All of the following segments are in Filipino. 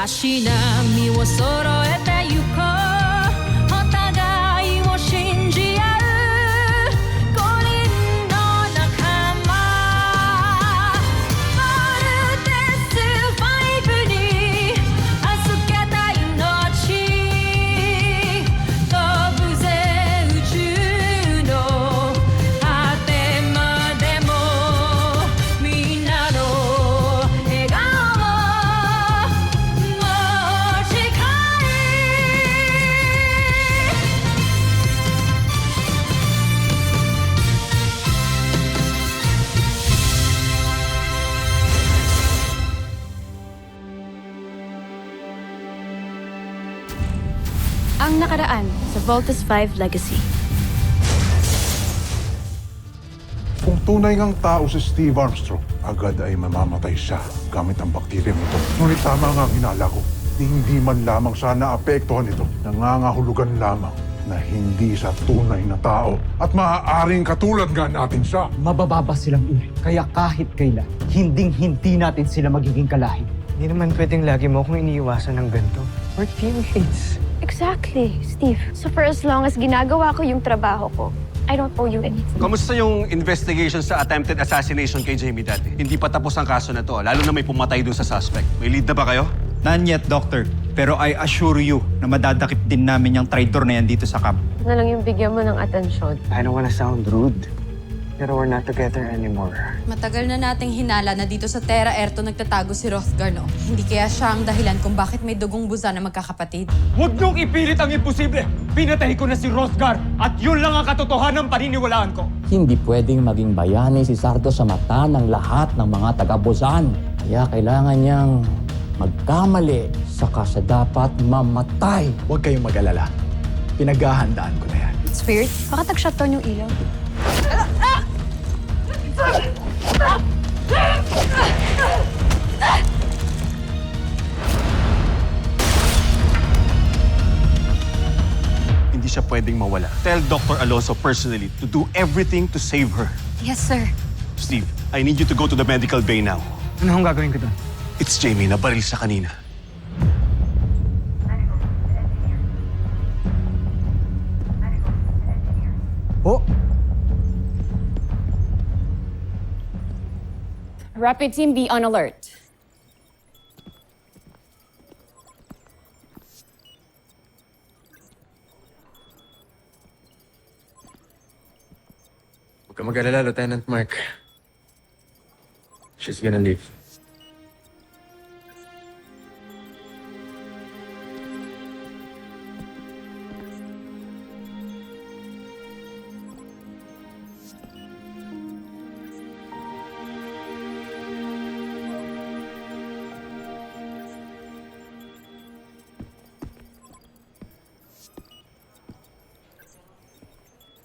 足並みを揃えてゆこうお互いを信じ合う五人の仲間まるでスファイブに預けた命飛ぶぜ宇宙の果てまでもみんなの笑顔持ち帰Ang nakaraan sa Voltus 5 Legacy. Kung tunay ngang tao si Steve Armstrong, agad ay mamamatay siya gamit ang bakterya nito. Ngunit tama nga ang hinala ko. Hindi man lamang siya naapektuhan nito. Nangangahulugan lamang na hindi sa tunay na tao. At maaaring katulad nga natin siya. Mabababa silang uri. Kaya kahit kailan, hinding-hindi natin sila magiging kalahi. Hindi naman pwedeng lagi mo akong iniiwasan ng ganito. We're teammates. Exactly, Steve. So for as long as ginagawa ko yung trabaho ko, I don't owe you anything. Kamusta yung investigation sa attempted assassination kay Jamie dati? Hindi pa tapos ang kaso na to, lalo na may pumatay dun sa suspect. May lead na ba kayo? None yet, Doctor. Pero I assure you na madadakip din namin yung traitor na yan dito sa camp. Na lang yung bigyan mo ng atensyon. I don't wanna sound rude, pero we're not together anymore. Matagal na nating hinala na dito sa Terra Erto nagtatago si Hrothgar, no? Hindi kaya siya ang dahilan kung bakit may dugong buza na magkakapatid. Huwag niyong ipilit ang imposible! Pinatay ko na si Hrothgar at yun lang ang katotohanan paniniwalaan ko. Hindi pwedeng maging bayani si Sardo sa mata ng lahat ng mga taga-Buzan. Kaya kailangan niyang magkamali saka siya dapat mamatay. Huwag kayong mag-alala. Pinaghahandaan ko na yan. Spirit, baka tag-shutdown yung ilaw. Hindi siya pwedeng mawala. Tell Dr. Alonso personally to do everything to save her. Yes, sir. Steve, I need you to go to the medical bay now. Ano akong gagawin ko doon? It's Jamie na baril sa kanina. Oh! Rapid team, be on alert. Huwag ka mag-alala, Lieutenant Mark. She's gonna leave.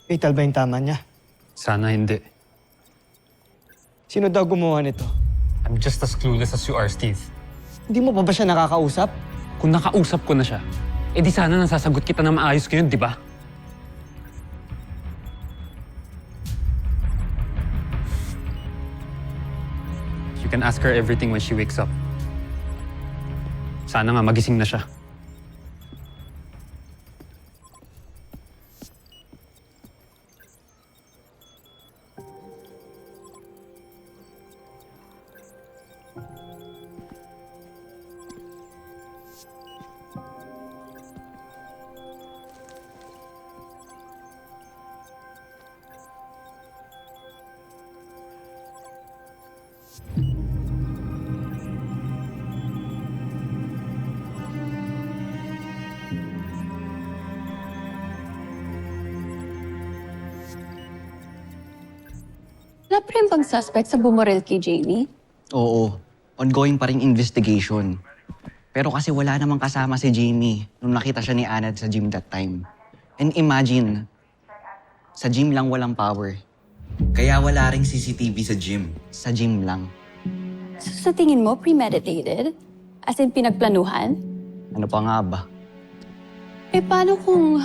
Fatal ba yung tama niya? Sana hindi. Sino daw gumawa nito? I'm just as clueless as you are, Steve. Hindi mo pa ba siya nakakausap? Kung nakausap ko na siya, di sana nasasagot kita na maayos ngayon, di ba? You can ask her everything when she wakes up. Sana nga magising na siya. Wala pa rin bang suspect sa bumaril kay Jamie? Oo, ongoing pa ring investigation. Pero kasi wala namang kasama si Jamie nung nakita siya ni Anad sa gym that time. And imagine, sa gym lang walang power. Kaya wala ring CCTV sa gym. Sa gym lang. So, sa tingin mo, premeditated? As in, pinagplanuhan? Ano pa nga ba? Eh, paano kung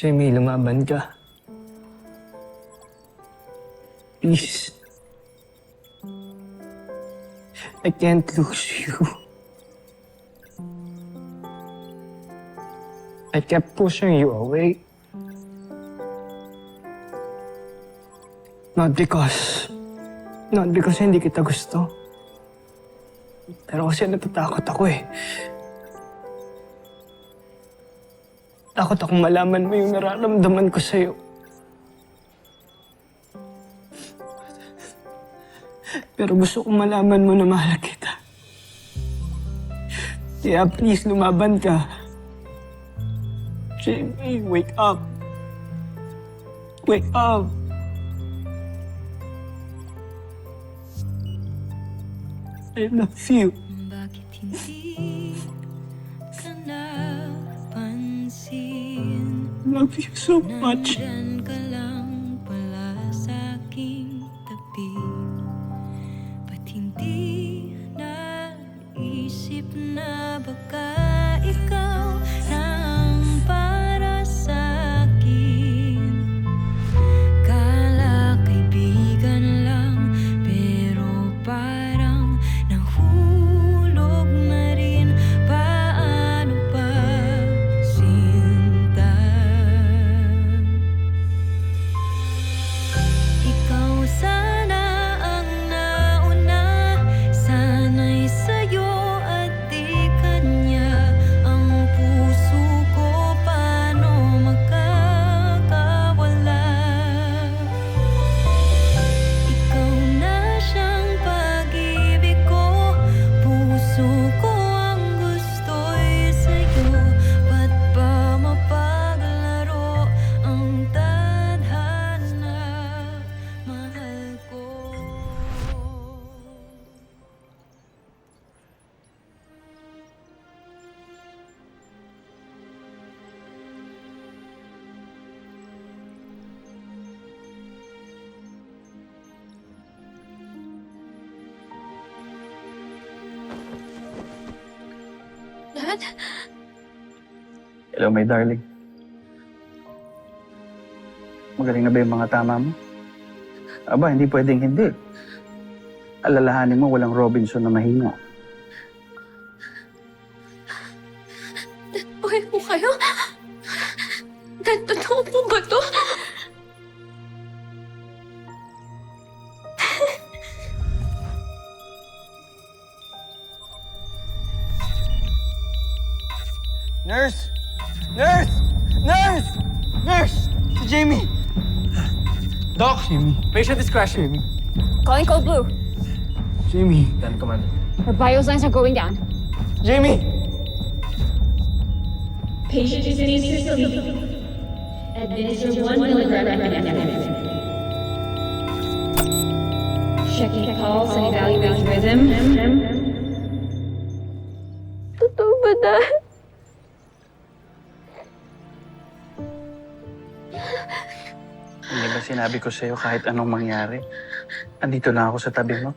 Jamie, lumaban ka. Please. I can't lose you. I kept pushing you away. Not because hindi kita gusto. Pero kasi natatakot ako eh. Takot akong malaman mo yung nararamdaman ko sa'yo. Pero gusto kong malaman mo na mahal kita. Kaya please, lumaban ka. Jamie, wake up. Wake up. I love you. Bakit hindi ka napansin? Love you so much. Nandyan ka lang pala sa aking tabi. Ba't hindi naisip na baka ikaw na ang para sa akin? Kala kaibigan lang, pero parang nahulog na rin. Paano pa sinta? Ikaw sana ang nauna, sana'y sa'yo at di kanya. Ang puso ko paano makakawala? Ikaw na siyang pag-ibig ko, puso ko ang gusto'y sa'yo. Ba't ba mapaglaro ang tadhana? Mahal ko. Dad? Hello, my darling. Magaling na ba yung mga tama mo? Aba, hindi pwedeng hindi. Alalahanin mo, walang Robinson na mahina. Dad, buhay po kayo? Dad, totoo po ba to? Nurse! Nurse! Nurse! Nurse! Si Jamie! Doc! Jamie. Patient discretion. Calling code blue. Jamie. Then, Commander. Her vital signs are going down. Jamie! Patient is in system. Administer 1 milligram epinephrine. Checking pulse and evaluating rhythm. Totoo ba, Dad? Hindi ba sinabi ko sa'yo kahit anong mangyari? Andito lang ako sa tabi mo.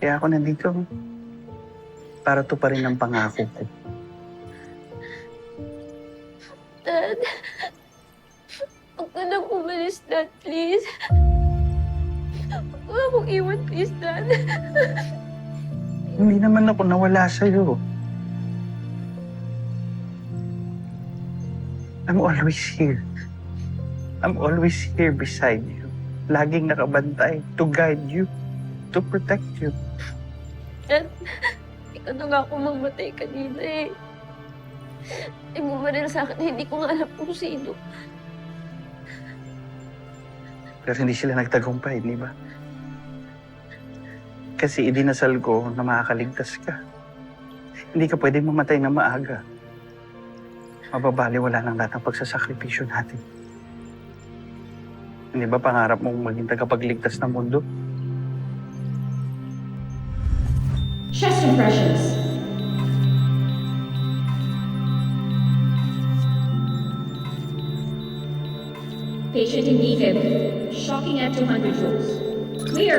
Kaya ako nandito. Para to pa rin ang pangako ko. Dad, huwag ka nang umalis, Dad, please. Huwag mo akong iwan, please, Dad. Hindi naman ako nawala sa'yo. I'm always here. I'm always here beside you. Laging nakabantay to guide you, to protect you. Dad, ikaw na nga ako mamatay kanina eh. Ay bumaril sa akin, hindi ko nga alam kung sino. Pero hindi sila nagtagumpay, di ba? Kasi idinasal ko na makakaligtas ka. Hindi ka pwedeng mamatay na maaga. Mababaliwala ng lahat ng pagsasakripisyo natin. Hindi ba pangarap mong maging tagapagligtas ng mundo? Chest impressions. Patient in defib. Shocking at 200 joules. Clear.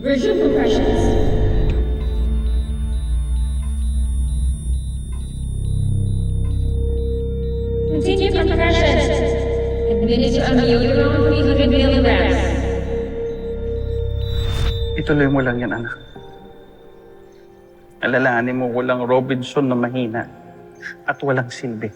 Resume compressions. Ituloy mo lang yan, anak. Alalahanin mo, walang Robinson na mahina at walang silbi.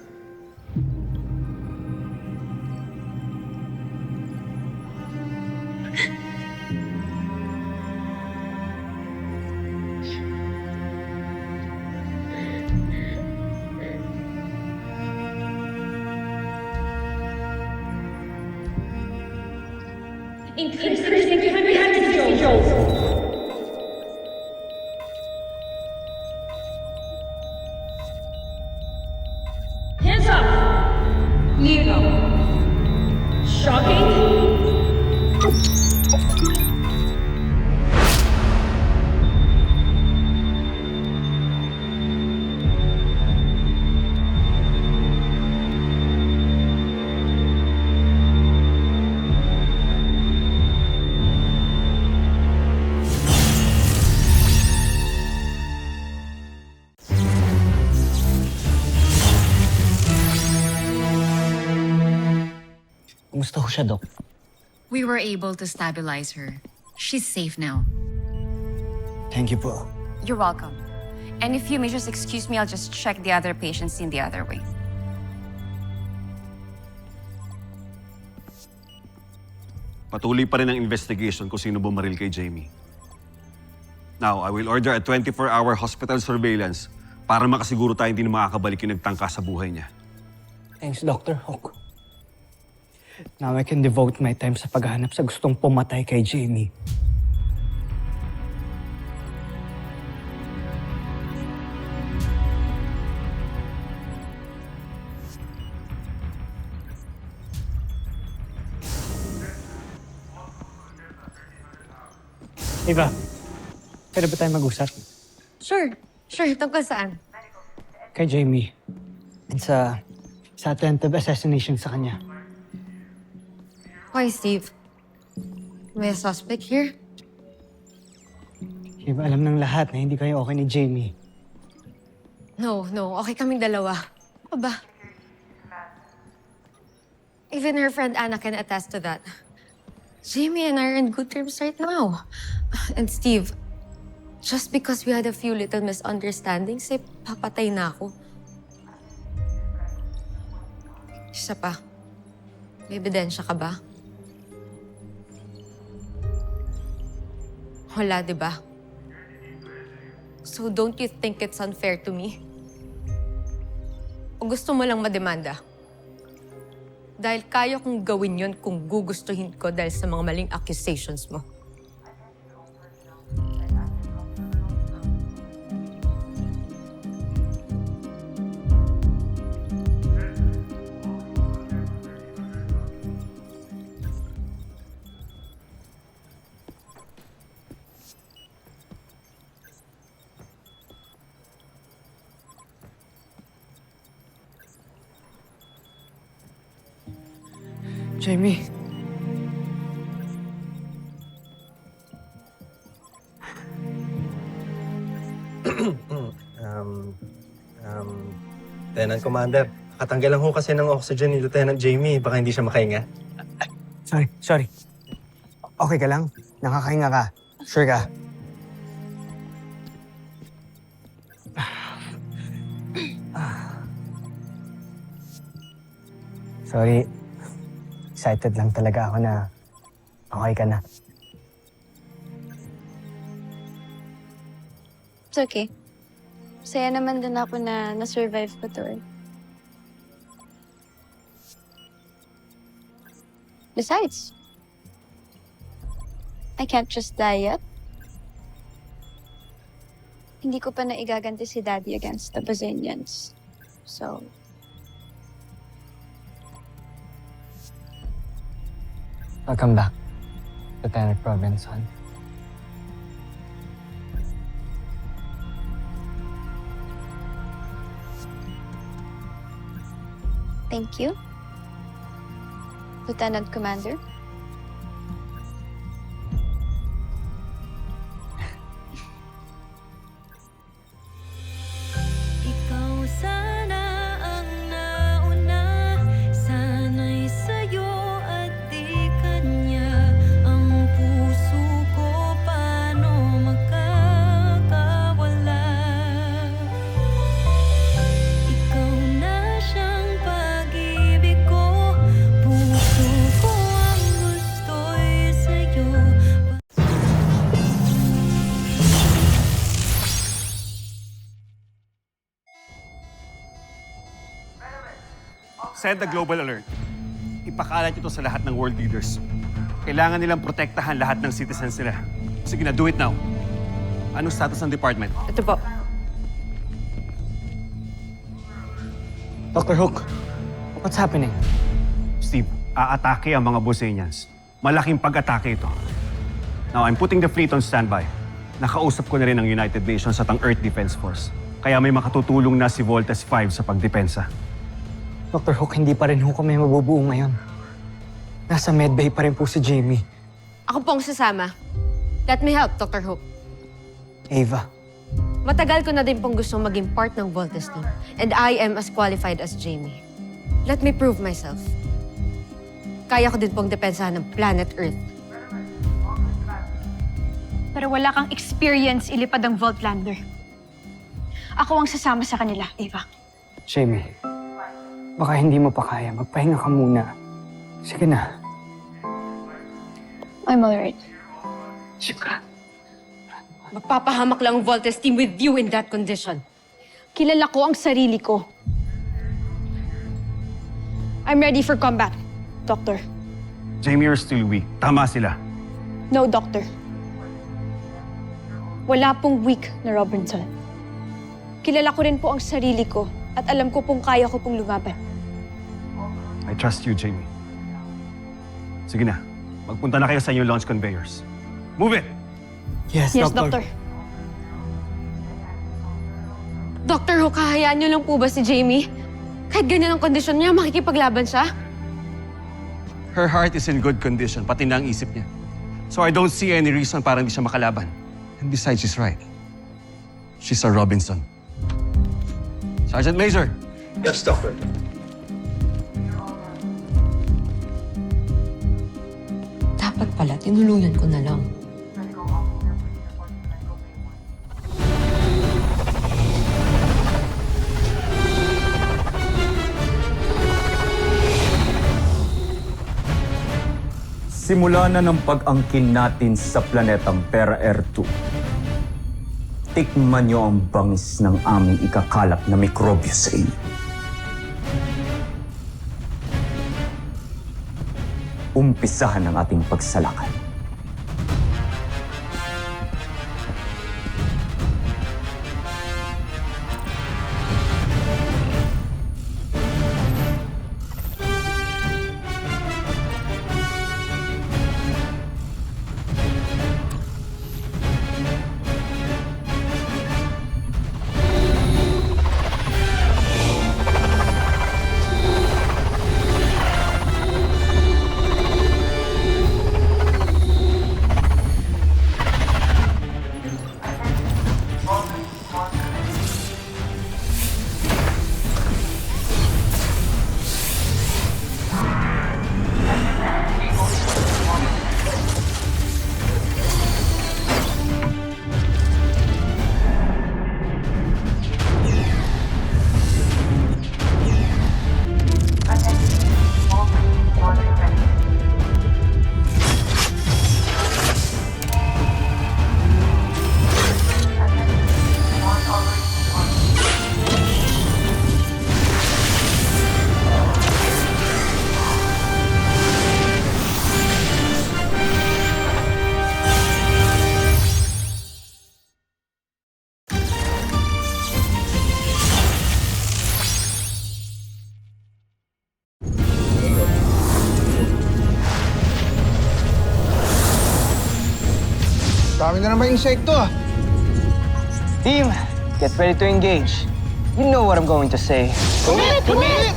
Hands up! Leo. Shocking. Kumusta ho siya, Dok? We were able to stabilize her. She's safe now. Thank you po. You're welcome. And if you may just excuse me, I'll just check the other patients in the other way. Patuloy pa rin ang investigation kung sino bumaril kay Jamie. Now, I will order a 24-hour hospital surveillance para makasiguro tayo hindi na makakabalik yung nagtangka sa buhay niya. Thanks, Dr. Hook. Now I can devote my time sa paghahanap sa gustong pumatay kay Jamie. Eva, pwede ba tayo mag-usap? Sure. Sure. Tungkol saan? Kay Jamie. And sa attempted assassination sa kanya. Why, Steve? May a suspect here? Eva, alam ng lahat na hindi kayo okay ni Jamie. No. Okay kaming dalawa. Ano ba? Even her friend Anna can attest to that. Jamie and I are in good terms right now. And Steve, just because we had a few little misunderstandings, papatay na ako. Isa pa, may ebidensya ka ba? Wala, di ba? So don't you think it's unfair to me? O gusto mo lang mademanda? Dahil kaya kong gawin yun kung gugustuhin ko dahil sa mga maling accusations mo. Jamie. Lieutenant Commander, nakatanggal lang ho kasi ng oxygen ni Lieutenant Jamie. Baka hindi siya makahinga. Sorry. Okay ka lang? Nakakahinga ka? Sure ka? Sorry. Excited lang talaga ako na okay ka na. It's okay. Saya naman din ako na na-survive ko to eh. Besides, I can't just die yet. Hindi ko pa naigaganti si Daddy against the Brazilians. So, Welcome back, Lieutenant Robinson. thank you, Lieutenant Commander. Sana'y sa'yo at di kanya ang puso ko paano Send the global alert. Ipakalat ito sa lahat ng world leaders. Kailangan nilang protektahan lahat ng citizens nila. Sige na, do it now. Anong status ng department? Ito po. Dr. Hook, what's happening? Steve, aatake ang mga Bosenians. Malaking pag-atake ito. Now, I'm putting the fleet on standby. Nakausap ko na rin ang United Nations at ang Earth Defense Force. Kaya may makatutulong na si Voltes 5 sa pagdepensa. Dr. Hook, hindi pa rin ho kami mabubuo ngayon. Nasa medbay pa rin po si Jamie. Ako po ang sasama. Let me help, Dr. Hook. Ava, Matagal ko na din pong gustong maging part ng Voltes team. And I am as qualified as Jamie. Let me prove myself. Kaya ko din pong depensahan ng planet Earth. Pero wala kang experience ilipad ang Voltlander. Ako ang sasama sa kanila, Ava. Jamie, baka hindi mo pa kaya. Magpahinga ka muna. Sige na. I'm alright. Shukran. Magpapahamak lang ang Voltes team with you in that condition. Kilala ko ang sarili ko. I'm ready for combat, Doctor. Jamie, you're still weak. Tama sila. No, Doctor. Wala pong weak na Robinson. Kilala ko rin po ang sarili ko at alam ko pong kaya ko pong lumaban. I trust you, Jamie. Sige na. Magpunta na kayo sa inyong launch conveyors. Move it! Yes, Yes, Doctor. Doctor. Dr. Hook, hahayaan niyo lang po ba si Jamie? Kahit ganyan ang kondisyon niya, makikipaglaban siya? Her heart is in good condition, pati na ang isip niya. So I don't see any reason para hindi siya makalaban. And besides, she's right. She's a Robinson. Sergeant Major! Yes, Doctor. Dapat pala, tinulungan ko na lang. Simula na ng pag-angkin natin sa planetang Terra Air 2. Tikman niyo ang bangis ng aming ikakalap na mikrobyo sa inyo. Umpisahan ang ating pagsalakay. Dami na naman insekto ah. Team, get ready to engage. You know what I'm going to say. Commit! Commit!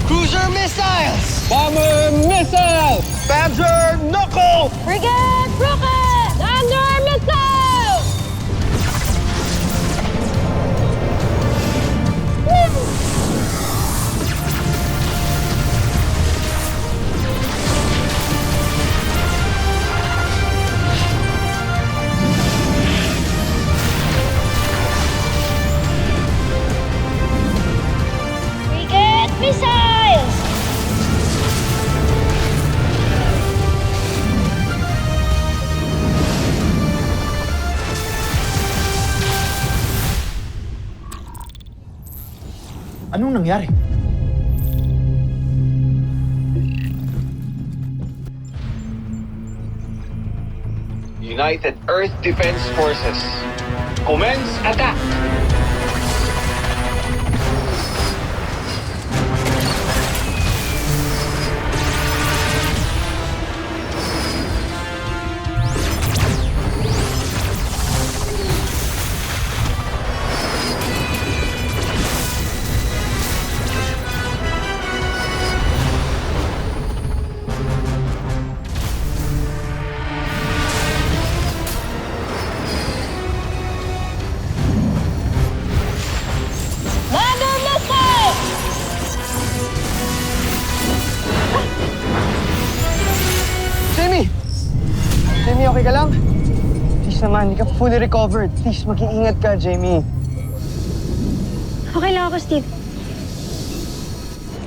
Cruiser missiles! Bomber missile! Panzer knuckle! Frigate rocket! Under missile! Frigate missiles! Anong nangyari? United Earth Defense Forces. Commence attack! Jamie! Jamie, okay ka lang? Please naman, hindi ka fully recovered. Please, mag-iingat ka, Jamie. Okay lang ako, Steve.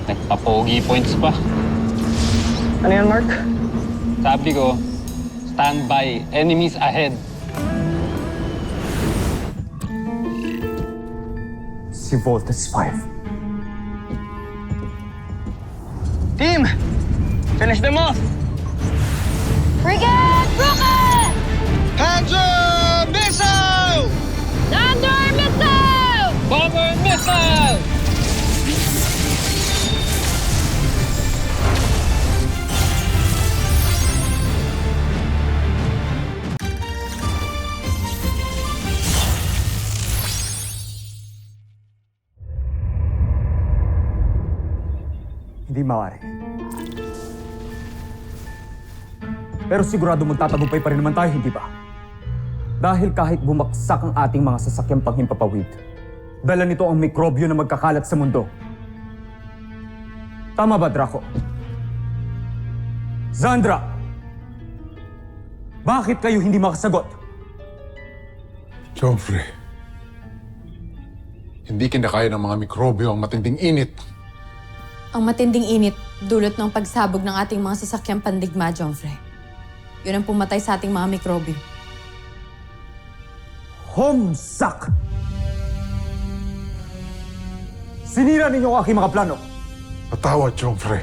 Nagpa-pogi points pa. Ano yan, Mark? Sabi ko, stand by. Enemies ahead. Si Voltes 5. Team! Finish them off! Frigate! Rocket! Hands up! Missile! Thunder missile! Bomber missile! Hindi maaari. Pero sigurado magtatagumpay pa rin naman tayo, hindi ba? Dahil kahit bumagsak ang ating mga sasakyang panghimpapawid, dala nito ang mikrobyo na magkakalat sa mundo. Tama ba, Draco? Zandra! Bakit kayo hindi makasagot? Joffrey, hindi kinakaya ng mga mikrobyo ang matinding init. Ang matinding init, dulot ng pagsabog ng ating mga sasakyang pandigma, Joffrey. Yun ang pumatay sa ating mga mikrobyo. Homsak! Sinira ninyo ang aking mga plano. Patawad, Joffrey.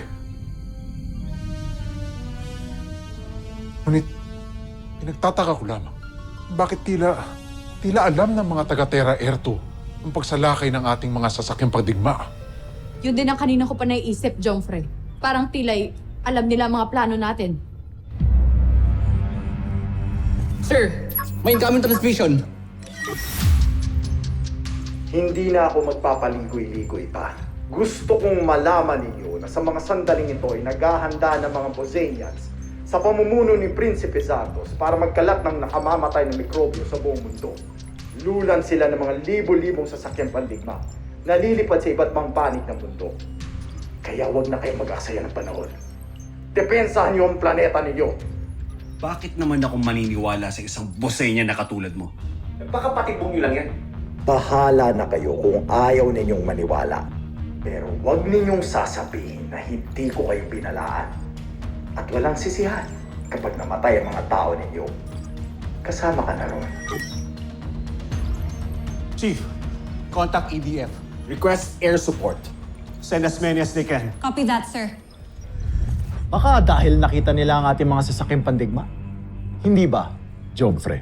Ngunit, pinagtataka ko lamang. Bakit tila alam ng mga taga-Terra Air 2 ang pagsalakay ng ating mga sasakyang pagdigma? Yun din ang kanina ko pa naiisip, Joffrey. Parang tila'y alam nila ang mga plano natin. Sir, may incoming transmission. Hindi na ako magpapaligoy-ligoy pa. Gusto kong malaman ninyo na sa mga sandaling ito ay naghahanda ng mga Bosenians sa pamumuno ni Prinsipe Zardos para magkalat ng nakamamatay na mikrobyo sa buong mundo. Lulan sila ng mga libo-libong sasakyang pandigma na lilipad sa iba't mang panig ng mundo. Kaya wag na kayo mag-aksaya ng panahon. Depensahan niyo ang planeta ninyo. Bakit naman ako maniniwala sa isang Bosenya na katulad mo? Baka patibong niyo lang yan. Bahala na kayo kung ayaw ninyong maniwala. Pero wag ninyong sasabihin na hindi ko kayo binalaan. At walang sisihan kapag namatay ang mga tao ninyo. Kasama ka na ron. Chief, contact EDF. Request air support. Send as many as they can. Copy that, sir. Baka dahil nakita nila ang ating mga sasakyang pandigma? Hindi ba, Joffrey?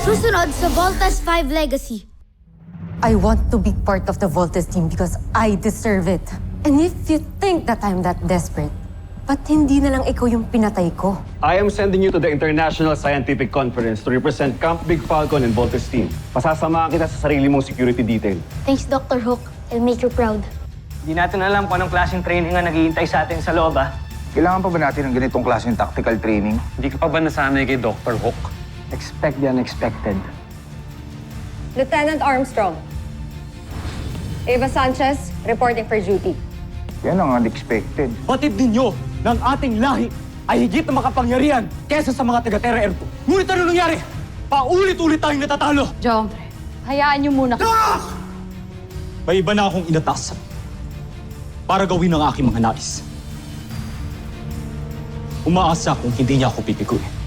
Susunod sa Voltas 5 Legacy. I want to be part of the Voltes team because I deserve it. And if you think that I'm that desperate, ba't hindi na lang ikaw yung pinatay ko? I am sending you to the International Scientific Conference to represent Camp Big Falcon and Voltes team. Pasasamahan kita sa sarili mong security detail. Thanks, Dr. Hook. I'll make you proud. Hindi natin alam kung anong klaseng training ang naghihintay sa atin sa loob, ah. Kailangan pa ba natin ng ganitong klaseng tactical training? Hindi ka pa ba nasanay kay Dr. Hook? Expect the unexpected. Lieutenant Armstrong. Eva Sanchez, reporting for duty. Yan ang unexpected. Batid ninyo ng ating lahi ay higit na makapangyarihan kesa sa mga taga-Terra Air 2. Ngunit ano nangyari? Paulit-ulit tayong natatalo. Joffrey, hayaan niyo muna. May iba na akong inatas para gawin ang aking mga nais. umaasa kung hindi niya ako pipiguin.